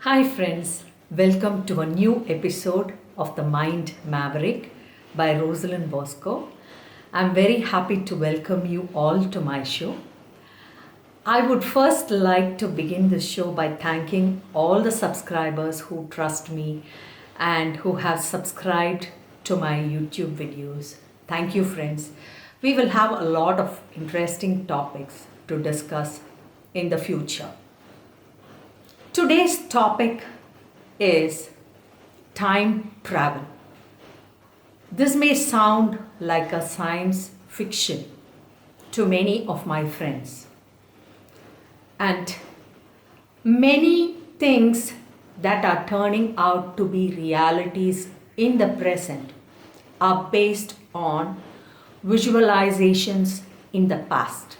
Hi, friends. Welcome to a new episode of The Mind Maverick by Rosalind Bosco. I'm very happy to welcome you all to my show. I would first like to begin the show by thanking all the subscribers who trust me and who have subscribed to my YouTube videos. Thank you, friends. We will have a lot of interesting topics to discuss in the future. Today's topic is time travel. This may sound like a science fiction to many of my friends. And many things that are turning out to be realities in the present are based on visualizations in the past.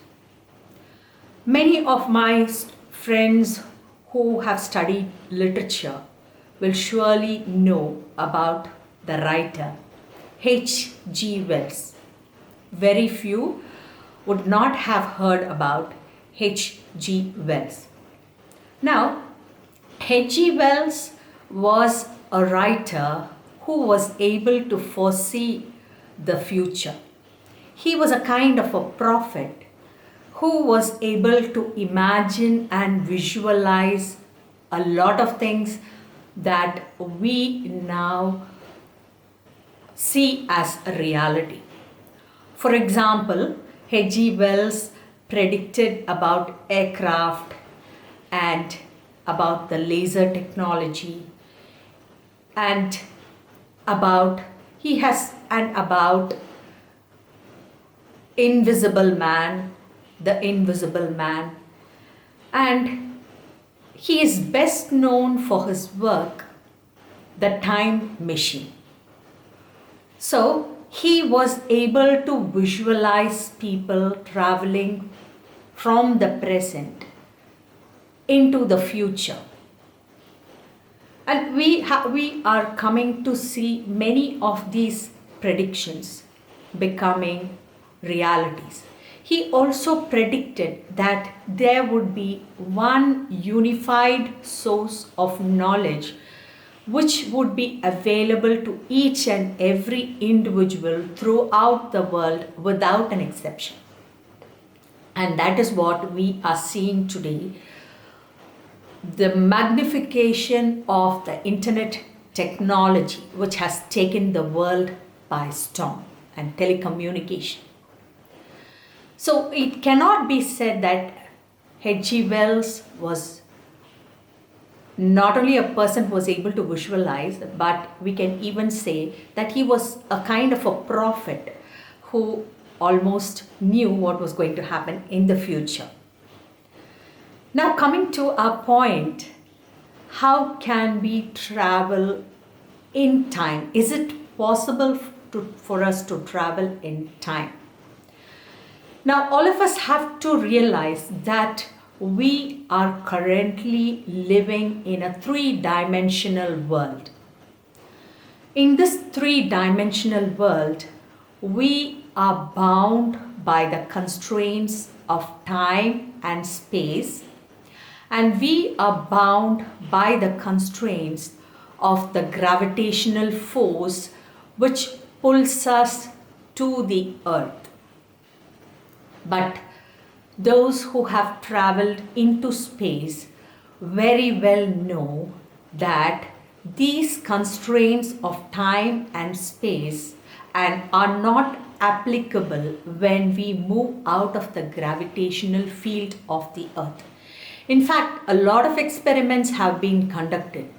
Many of my friends who have studied literature will surely know about the writer H.G. Wells. Very few would not have heard about H.G. Wells. Now, H.G. Wells was a writer who was able to foresee the future. He was a kind of a prophet who was able to imagine and visualize a lot of things that we now see as a reality. For example, H.G. Wells predicted about aircraft and about the laser technology and about invisible man, the invisible man, and he is best known for his work, The Time Machine. So he was able to visualize people traveling from the present into the future. And we are coming to see many of these predictions becoming realities. He also predicted that there would be one unified source of knowledge which would be available to each and every individual throughout the world without an exception. And that is what we are seeing today. The magnification of the internet technology, which has taken the world by storm, and telecommunication. So it cannot be said that H.G. Wells was not only a person who was able to visualize, but we can even say that he was a kind of a prophet who almost knew what was going to happen in the future. Now, coming to our point, how can we travel in time? Is it possible for us to travel in time? Now, all of us have to realize that we are currently living in a three-dimensional world. In this three-dimensional world, we are bound by the constraints of time and space, and we are bound by the constraints of the gravitational force which pulls us to the earth. But those who have traveled into space very well know that these constraints of time and space are not applicable when we move out of the gravitational field of the earth. In fact, a lot of experiments have been conducted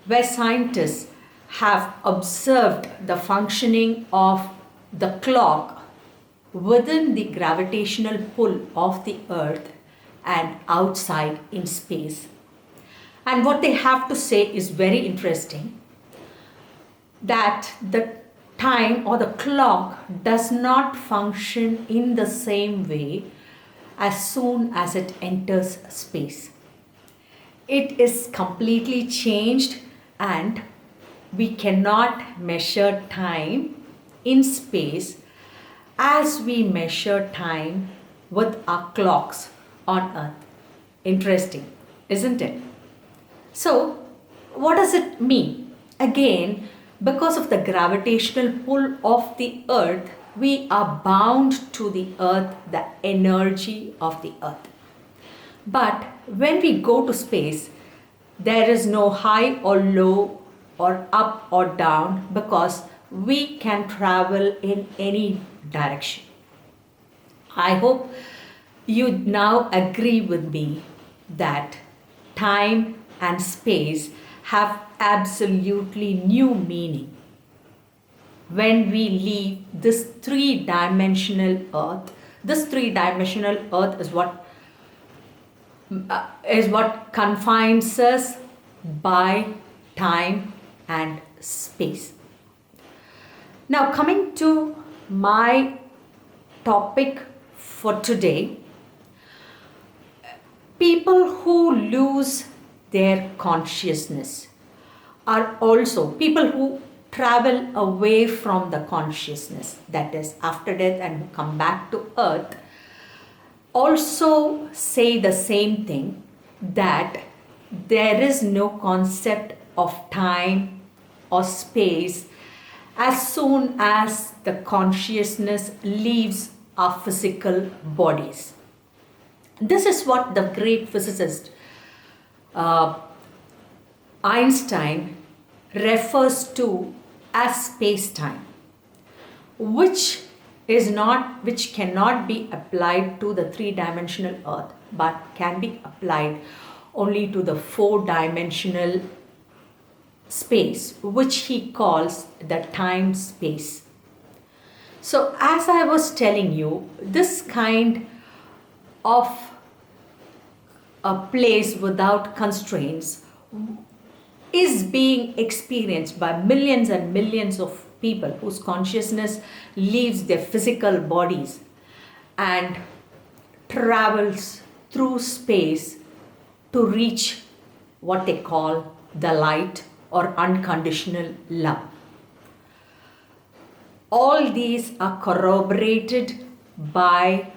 where scientists have observed the functioning of the clock within the gravitational pull of the earth and outside in space. And what they have to say is very interesting, that the time or the clock does not function in the same way as soon as it enters space. It is completely changed, and we cannot measure time in space as we measure time with our clocks on earth. Interesting, isn't it? So, what does it mean? Again, because of the gravitational pull of the earth, we are bound to the earth, the energy of the earth. But when we go to space, there is no high or low or up or down because we can travel in any direction. I hope you now agree with me that time and space have absolutely new meaning when we leave this three-dimensional earth. This three-dimensional earth is what confines us by time and space. Now, coming to my topic for today, people who lose their consciousness are also people who travel away from the consciousness, that is, after death, and who come back to earth, also say the same thing, that there is no concept of time or space as soon as the consciousness leaves our physical bodies. This is what the great physicist Einstein refers to as space-time, which cannot be applied to the three-dimensional earth, but can be applied only to the four-dimensional space, which he calls the time-space. So, as I was telling you, this kind of a place without constraints is being experienced by millions and millions of people whose consciousness leaves their physical bodies and travels through space to reach what they call the light or unconditional love. All these are corroborated by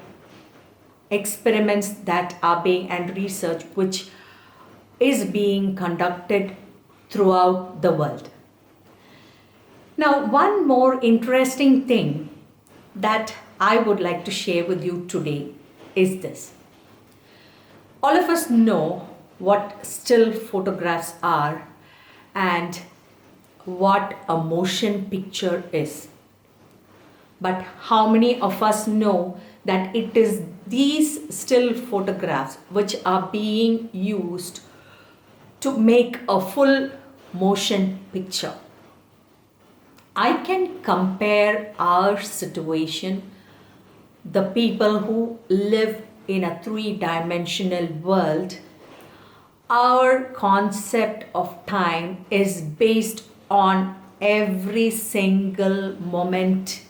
experiments that are being and research which is being conducted throughout the world. Now, one more interesting thing that I would like to share with you today is this. All of us know what still photographs are and what a motion picture is. But how many of us know that it is these still photographs which are being used to make a full motion picture? I can compare our situation, the people who live in a three-dimensional world. Our concept of time is based on every single moment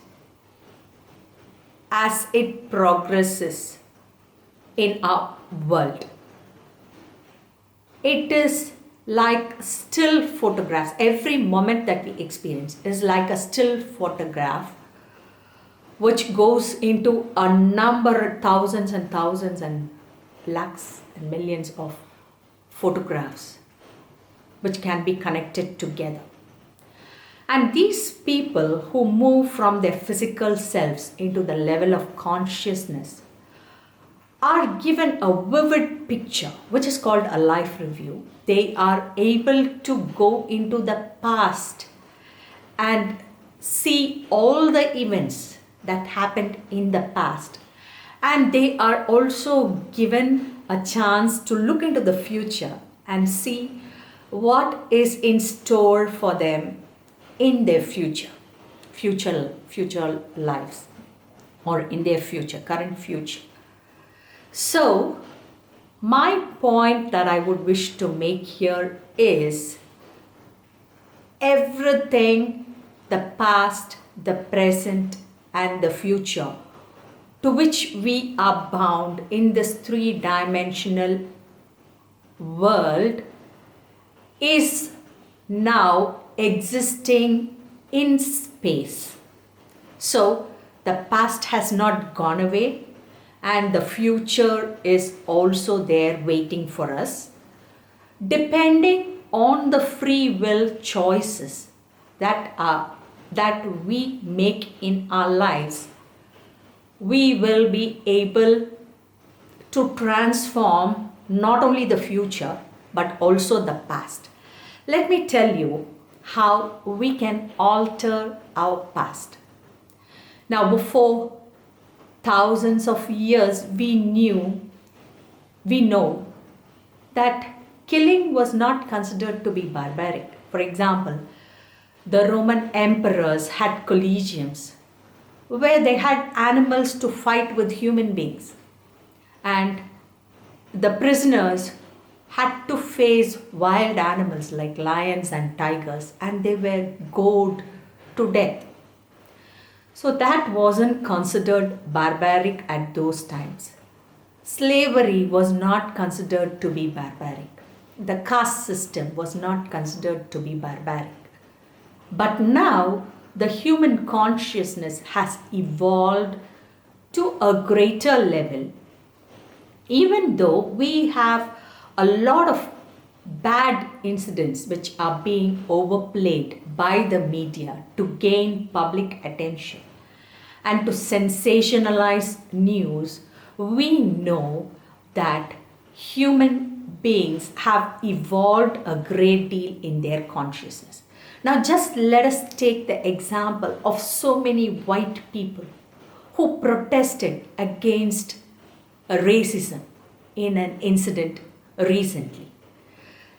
as it progresses in our world. It is like still photographs. Every moment that we experience is like a still photograph which goes into a number, thousands and thousands and lakhs and millions of photographs which can be connected together. And these people who move from their physical selves into the level of consciousness are given a vivid picture, which is called a life review. They are able to go into the past and see all the events that happened in the past. And they are also given a chance to look into the future and see what is in store for them in their future lives, or in their current future. So, my point that I would wish to make here is everything, the past, the present, and the future, to which we are bound in this three-dimensional world, is now existing in space. So the past has not gone away and the future is also there waiting for us. depending on the free will choices that we make in our lives, we will be able to transform not only the future but also the past. Let me tell you how we can alter our past. Now, before thousands of years, we know that killing was not considered to be barbaric. For example, the Roman emperors had colosseums where they had animals to fight with human beings, and the prisoners had to face wild animals like lions and tigers, and they were gored to death. So that wasn't considered barbaric at those times. Slavery was not considered to be barbaric. The caste system was not considered to be barbaric. But now the human consciousness has evolved to a greater level. Even though we have a lot of bad incidents which are being overplayed by the media to gain public attention and to sensationalize news, we know that human beings have evolved a great deal in their consciousness. Now, just let us take the example of so many white people who protested against racism in an incident recently.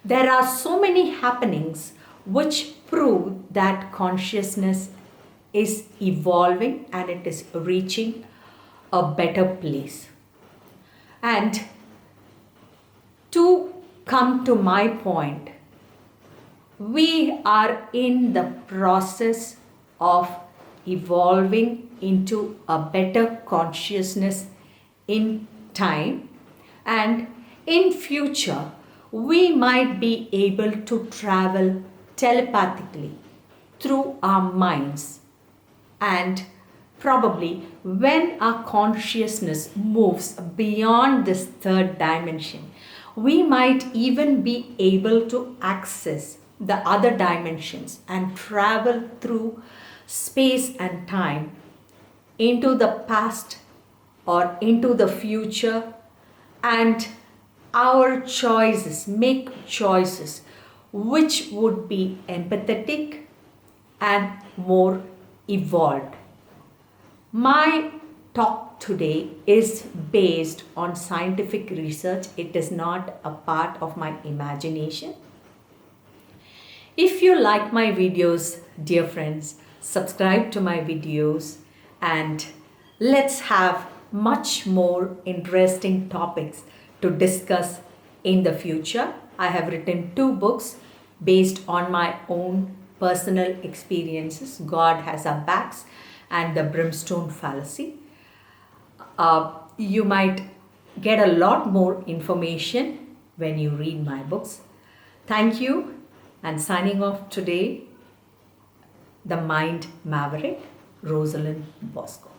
There are so many happenings which prove that consciousness is evolving and it is reaching a better place. And to come to my point, we are in the process of evolving into a better consciousness in time, and in future we might be able to travel telepathically through our minds, and probably when our consciousness moves beyond this third dimension, we might even be able to access the other dimensions and travel through space and time into the past or into the future, and our choices, make choices which would be empathetic and more evolved. My talk today is based on scientific research. It is not a part of my imagination. If you like my videos, dear friends, subscribe to my videos and let's have much more interesting topics to discuss in the future. I have written 2 books based on my own personal experiences, God Has Our Backs and The Brimstone Fallacy. You might get a lot more information when you read my books. Thank you, and signing off today, the Mind Maverick, Rosalind Bosco.